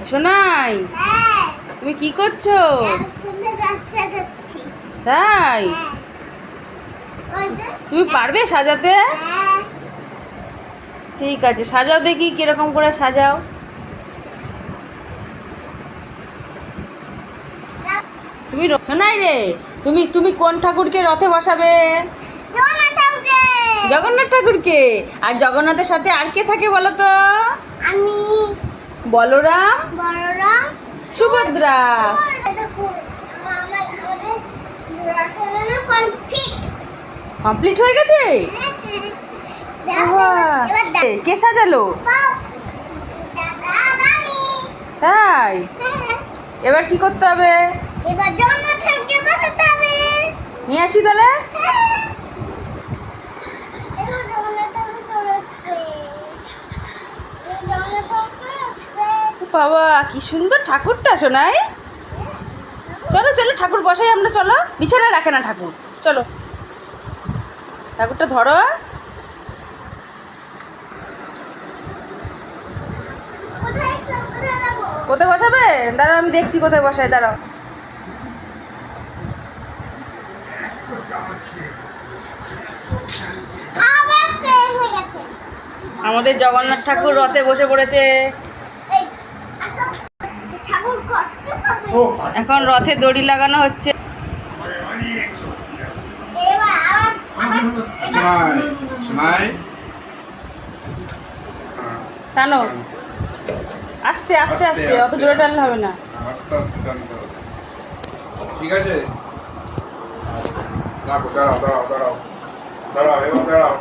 সোনাই, তুমি কি করছো? তাই তুমি পারবে সাজাতে? ঠিক আছে, সাজাও দেখি কিরকম করে সাজাও। তুমি সোনাই রে, তুমি তুমি কোন ঠাকুরকে রথে বসাবে? জগন্নাথ ঠাকুরকে। আর জগন্নাথের সাথে আর কে থাকে বলো তো? আমি। বলরাম, সুভদ্রা। কমপ্লিট হয়ে গেছে? কে সাজালো? তাই এবার কি করতে হবে? এবার জগন্নাথ ঠাকুরকে বসাতে হবে। নিয়ে আসি তাহলে। বাবা কি সুন্দর ঠাকুরটা সোনাই। চলো চলো ঠাকুর বসাই আমরা, চলো। বিছানায় রাখে না ঠাকুর, চলো ঠাকুরটা ধরো। কোথায় বসাবে? দাঁড়াও আমি দেখছি কোথায় বসায়, দাঁড়াও। আমাদের জগন্নাথ ঠাকুর রথে বসে পড়েছে। এখন রথে দড়ি লাগানো হচ্ছে। টানো, আস্তে আস্তে আস্তে, অত জোরে টানলে হবে না। আস্তে আস্তে টানতে হবে। ঠিক আছে, দাঁড়াও দাঁড়াও দাঁড়াও দাঁড়াও, এবার দাঁড়াও।